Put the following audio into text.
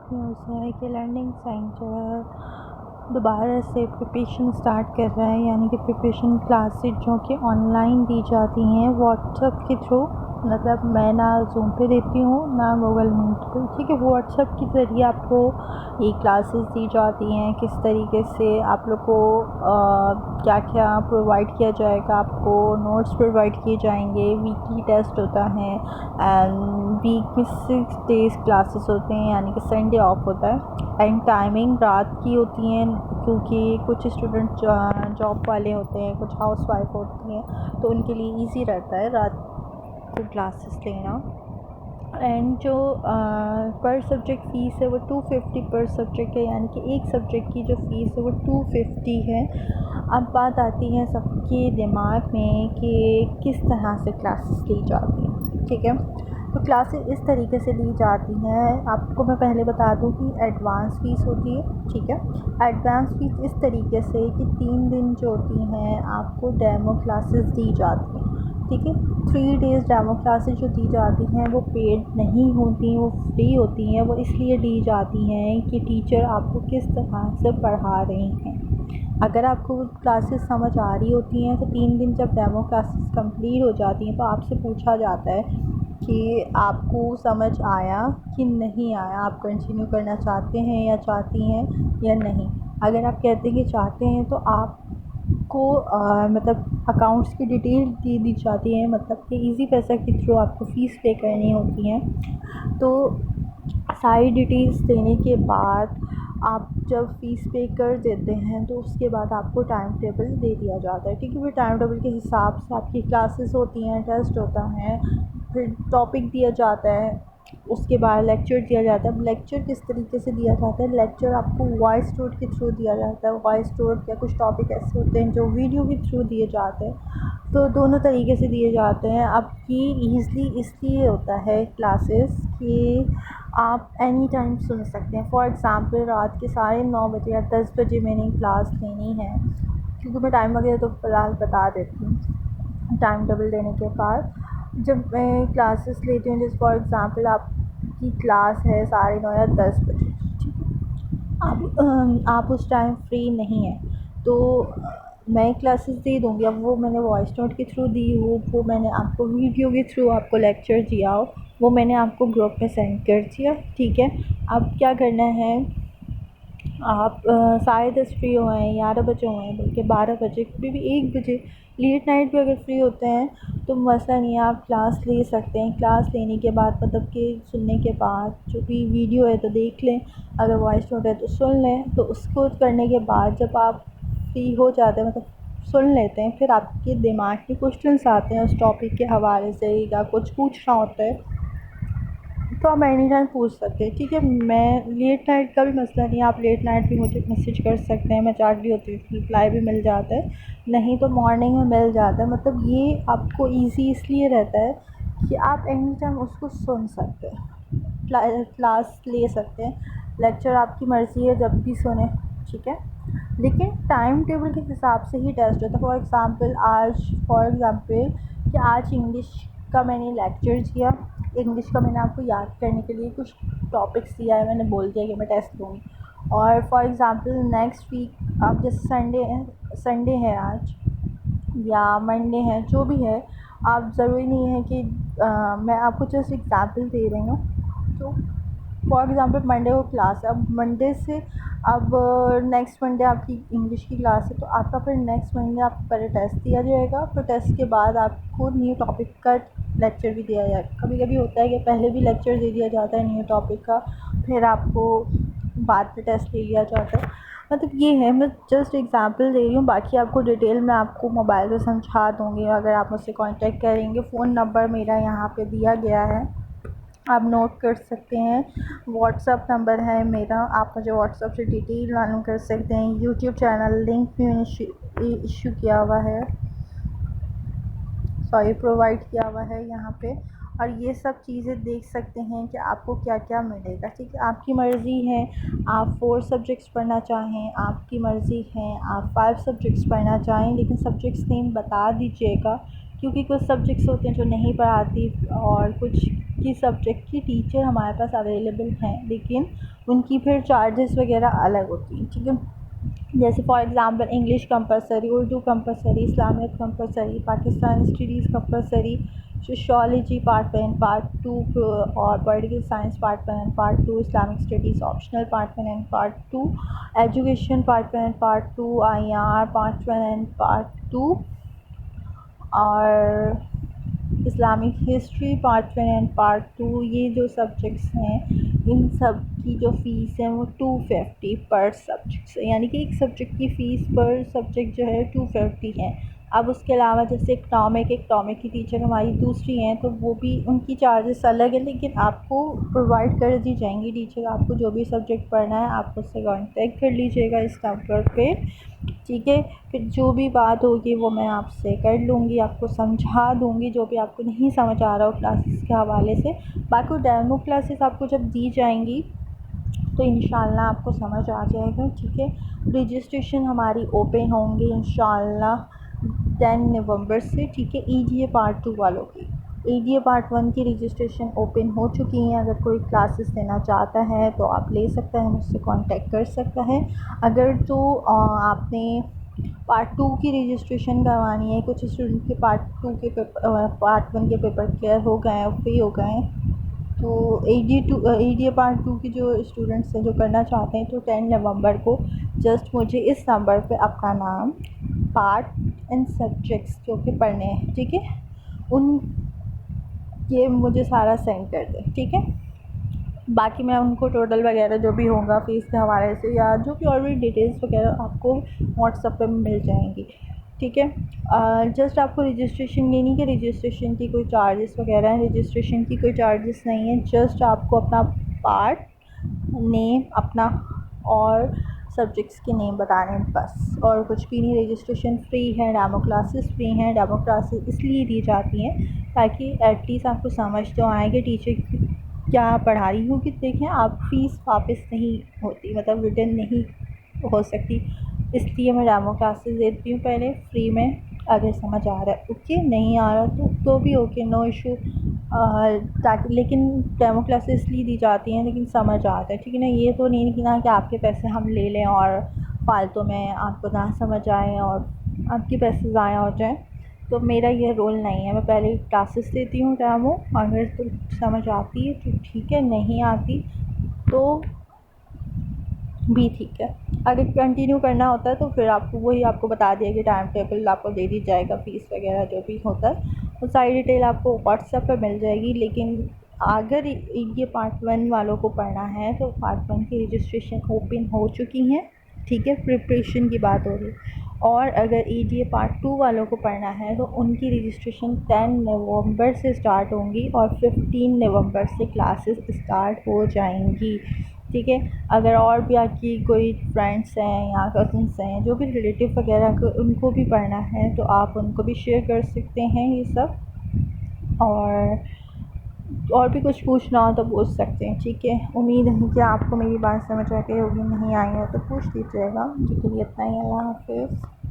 Good news है कि learning centre दोबारा से प्रिपरेशन स्टार्ट कर रहा है, यानी कि प्रिपरेशन क्लासेस जो कि ऑनलाइन दी जाती हैं व्हाट्सएप के थ्रू। मतलब मैं ना ज़ूम पे देती हूँ ना गूगल मीट पे, ठीक है। व्हाट्सएप के ज़रिए आपको ये क्लासेस दी जाती हैं। किस तरीके से आप लोग को क्या क्या प्रोवाइड किया जाएगा, आपको नोट्स प्रोवाइड किए जाएंगे, वीकली टेस्ट होता है एंड वीक में 6 डेज़ क्लासेस होते हैं, यानी कि संडे ऑफ होता है। एंड टाइमिंग रात की होती हैं क्योंकि कुछ स्टूडेंट जॉब वाले होते हैं, कुछ हाउस वाइफ होती हैं, तो उनके लिए इजी रहता है रात को क्लासेस लेना। एंड जो पर सब्जेक्ट फ़ीस है वो 250 पर सब्जेक्ट है, यानी कि एक सब्जेक्ट की जो फ़ीस है वो 250 है। अब बात आती है सबके दिमाग में कि किस तरह से क्लासेस ली जाती हैं, ठीक है। तो क्लासेस इस तरीके से ली जाती हैं। आपको मैं पहले बता दूं कि एडवांस फ़ीस होती है, ठीक है। एडवांस फ़ीस इस तरीके से कि 3 दिन जो होती हैं आपको डेमो क्लासेस दी जाती हैं, ठीक है। 3 डेज़ डेमो क्लासेस जो दी जाती हैं वो पेड नहीं होती, वो फ्री होती हैं। वो इसलिए दी जाती हैं कि टीचर आपको किस तरह से पढ़ा रही हैं। अगर आपको क्लासेस समझ आ रही होती हैं तो 3 दिन जब डेमो क्लासेस कंप्लीट हो जाती हैं तो आपसे पूछा जाता है कि आपको समझ आया कि नहीं आया, आप कंटिन्यू करना चाहते हैं या चाहती हैं या नहीं। अगर आप कहते हैं कि चाहते हैं तो आपको मतलब अकाउंट्स की डिटेल दे दी जाती है, मतलब कि इजी पैसा के थ्रू आपको फ़ीस पे करनी होती है। तो सारी डिटेल्स देने के बाद आप जब फ़ीस पे कर देते हैं तो उसके बाद आपको टाइम टेबल दे दिया जाता है, ठीक है। फिर टाइम टेबल के हिसाब से आपकी क्लासेस होती हैं, टेस्ट होता है, फिर टॉपिक दिया जाता है, उसके बाद लेक्चर दिया जाता है। अब लेक्चर किस तरीके से दिया जाता है, लेक्चर आपको वॉइस नोट के थ्रू दिया जाता है। वॉइस नोट या कुछ टॉपिक ऐसे होते हैं जो वीडियो के थ्रू दिए जाते हैं, तो दोनों तरीके से दिए जाते हैं। अब ये ईज़ली इसलिए होता है क्लासेस कि आप एनी टाइम सुन सकते हैं। फॉर एग्ज़ाम्पल रात के 9:30 बजे या 10 बजे मैंने क्लास लेनी है, क्योंकि मैं टाइम वगैरह तो फ़िलहाल बता देती हूँ टाइम टेबल देने के बाद। जब मैं क्लासेस लेती हूँ, जैसे फॉर एग्ज़ाम्पल आपकी क्लास है 9:30 या 10 बजे, ठीक है। आप उस टाइम फ्री नहीं हैं तो मैं क्लासेस दे दूँगी। अब वो मैंने वॉइस नोट के थ्रू दी हो, वो मैंने आपको वीडियो के थ्रू आपको लेक्चर दिया हो, वो मैंने आपको ग्रुप में सेंड कर दिया, ठीक है। अब क्या करना है, आप 10:30 फ्री हुए हैं, 11 बजे हुए हैं, बल्कि 12 बजे, कभी भी 1 बजे, लेट नाइट भी अगर फ्री होते हैं तो मसला नहीं है, आप क्लास ले सकते हैं। क्लास लेने के बाद मतलब कि सुनने के बाद जो भी वीडियो है तो देख लें, अगर वॉइस नोट है तो सुन लें। तो उसको करने के बाद जब आप फ्री हो जाते हैं, मतलब सुन लेते हैं, फिर आपके दिमाग में क्वेश्चंस आते हैं उस टॉपिक के हवाले से या कुछ पूछना होता है तो आप एनी टाइम पूछ सकते हैं, ठीक है। मैं लेट नाइट का भी मसला नहीं है, आप लेट नाइट भी मुझे मैसेज कर सकते हैं, मैं जाग रही होती हूँ, रिप्लाई भी मिल जाता है, नहीं तो मॉर्निंग में मिल जाता है। मतलब ये आपको इजी इसलिए रहता है कि आप एनी टाइम उसको सुन सकते हैं, क्लास ले सकते हैं। लेक्चर आपकी मर्ज़ी है जब भी सुने, ठीक है। लेकिन टाइम टेबल के हिसाब से ही टेस्ट होता है। फॉर एग्ज़ाम्पल कि आज इंग्लिश का मैंने लेक्चर दिया, इंग्लिश का मैंने आपको याद करने के लिए कुछ टॉपिक्स दिया है, मैंने बोल दिया कि मैं टेस्ट लूँगी। और फॉर एग्ज़ाम्पल नेक्स्ट वीक आप जैसे संडे है आज या मंडे है, जो भी है, आप ज़रूरी नहीं है कि मैं आपको जस्ट एग्ज़ाम्पल दे रही हूँ। तो फॉर एग्ज़ाम्पल मंडे को क्लास है, अब मंडे से अब नेक्स्ट मंडे आपकी इंग्लिश की क्लास है, तो आपका फिर नेक्स्ट मंडे आपको पहले टेस्ट दिया जाएगा, फिर टेस्ट के बाद आपको न्यू टॉपिक का लेक्चर भी दिया जाएगा। कभी कभी होता है कि पहले भी लेक्चर दे दिया जाता है न्यू टॉपिक का, फिर आपको बाद में टेस्ट ले लिया जाता है। मतलब ये है, मैं जस्ट एग्ज़ाम्पल दे रही हूँ, बाकी आपको डिटेल में आपको मोबाइल पे समझा दूँगी अगर आप मुझसे कांटेक्ट करेंगे। फ़ोन नंबर मेरा यहाँ पे दिया गया है, आप नोट कर सकते हैं। व्हाट्सअप नंबर है मेरा, आप मुझे व्हाट्सअप से डिटेल मालूम कर सकते हैं। यूट्यूब चैनल लिंक भी मैंने इशू किया हुआ है, प्रोवाइड किया हुआ है यहाँ पे, और ये सब चीज़ें देख सकते हैं कि आपको क्या क्या मिलेगा, ठीक है। आपकी मर्ज़ी है, आप 4 सब्जेक्ट्स पढ़ना चाहें, आपकी मर्ज़ी है आप 5 सब्जेक्ट्स पढ़ना चाहें, लेकिन सब्जेक्ट्स नेम बता दीजिएगा, क्योंकि कुछ सब्जेक्ट्स होते हैं जो नहीं पढ़ाती और कुछ की सब्जेक्ट की टीचर हमारे पास अवेलेबल हैं, लेकिन उनकी फिर चार्जेस वगैरह अलग होती हैं, ठीक है। जैसे for example English compulsory, Urdu compulsory, Islamic compulsory, Pakistani studies compulsory, sociology part 1 part 2 और political science part 1 and part 2, Islamic studies optional part 1 and part 2, education part 1 and part 2, IR part 1 and part 2 और Islamic history part 1 and part 2। ये जो subjects हैं इन सब की जो fees है वो 250 पर सब्जेक्ट है, यानी कि एक सब्जेक्ट की फ़ीस पर सब्जेक्ट जो है 250 है। अब उसके अलावा जैसे इकनॉमिक की टीचर हमारी दूसरी हैं, तो वो भी उनकी चार्जेस अलग है, लेकिन आपको प्रोवाइड कर दी जाएंगी टीचर। आपको जो भी सब्जेक्ट पढ़ना है आप उससे कांटेक्ट कर लीजिएगा इस नंबर पे, ठीक है। फिर जो भी बात होगी वो मैं आपसे कर लूँगी, आपको समझा दूँगी जो भी आपको नहीं समझ आ रहा हो क्लासेस के हवाले से। बाकी डेमो क्लासेस आपको जब दी जाएंगी तो इंशाल्लाह आपको समझ आ जाएगा, ठीक है। रजिस्ट्रेशन हमारी ओपन होंगी इंशाल्लाह 10 नवंबर से, ठीक है। EDA पार्ट 2 वालों की, EDA पार्ट 1 की रजिस्ट्रेशन ओपन हो चुकी हैं। अगर कोई क्लासेस लेना चाहता है तो आप ले सकता है, मुझसे कांटेक्ट कर सकता है। अगर तो आपने पार्ट 2 की रजिस्ट्रेशन करवानी है, कुछ स्टूडेंट के पार्ट 1 के पेपर क्लियर हो गए हैं, फ्री हो गए हैं, तो EDA पार्ट 2 की जो स्टूडेंट्स हैं जो करना चाहते हैं, तो 10 नवंबर को जस्ट मुझे इस नंबर पे अपना नाम, पार्ट एंड सब्जेक्ट्स जो कि पढ़ने हैं, ठीक है, उन ये मुझे सारा सेंड कर दें, ठीक है। बाकी मैं उनको टोटल वगैरह जो भी होगा फ़ीस के हवाले से या जो भी और भी डिटेल्स वगैरह आपको व्हाट्सएप पे मिल जाएंगी, ठीक है। जस्ट आपको रजिस्ट्रेशन, ये नहीं कि रजिस्ट्रेशन की कोई चार्जेस वगैरह हैं, रजिस्ट्रेशन की कोई चार्जेस नहीं है। जस्ट आपको अपना पार्ट नेम अपना और सब्जेक्ट्स के नेम बताने हैं बस, और कुछ भी नहीं। रजिस्ट्रेशन फ्री है, डेमो क्लासेस फ्री हैं। डेमो क्लासेस इसलिए दी जाती हैं ताकि एटलीस्ट आपको समझ तो आए कि टीचर क्या पढ़ा रही होगी। देखें, आप फ़ीस वापस नहीं होती, मतलब रिटर्न नहीं हो सकती, इसलिए मैं डेमो क्लासेस देती हूँ पहले फ्री में। अगर समझ आ रहा है ओके, नहीं आ रहा तो भी ओके, नो इशू। ताकि लेकिन डेमो क्लासेस इसलिए दी जाती हैं लेकिन समझ आता है, ठीक है ना। ये तो नहीं कि ना कि आपके पैसे हम ले लें और फालतू में आपको ना समझ आए और आपके पैसे ज़ाया हो जाएं, तो मेरा ये रोल नहीं है। मैं पहले क्लासेस देती हूँ डेमो, अगर तो समझ आती है तो ठीक है, नहीं आती तो भी ठीक है। अगर कंटिन्यू करना होता है तो फिर आपको वही आपको बता दिया कि टाइम टेबल आपको दे दी जाएगा, फ़ीस वगैरह जो भी होता है वो सारी डिटेल आपको व्हाट्सएप पे मिल जाएगी। लेकिन अगर ये पार्ट 1 वालों को पढ़ना है तो पार्ट 1 की रजिस्ट्रेशन ओपन हो चुकी हैं, ठीक है, प्रिपरेशन की बात हो रही है। और अगर EDA पार्ट 2 वालों को पढ़ना है तो उनकी रजिस्ट्रेशन 10 नवंबर से स्टार्ट होंगी और 15 नवंबर से क्लासेस स्टार्ट हो जाएंगी, ठीक है। अगर और भी आपकी कोई फ्रेंड्स हैं या कज़न्स हैं जो भी रिलेटिव वगैरह को उनको भी पढ़ना है तो आप उनको भी शेयर कर सकते हैं ये सब। और भी कुछ पूछना हो तो पूछ सकते हैं, ठीक है। उम्मीद है कि आपको मेरी बात समझ आ गई होगी, नहीं आई है तो पूछ लीजिएगा। जी के लिए इतना ही, अल्लाह हाफ़िज़।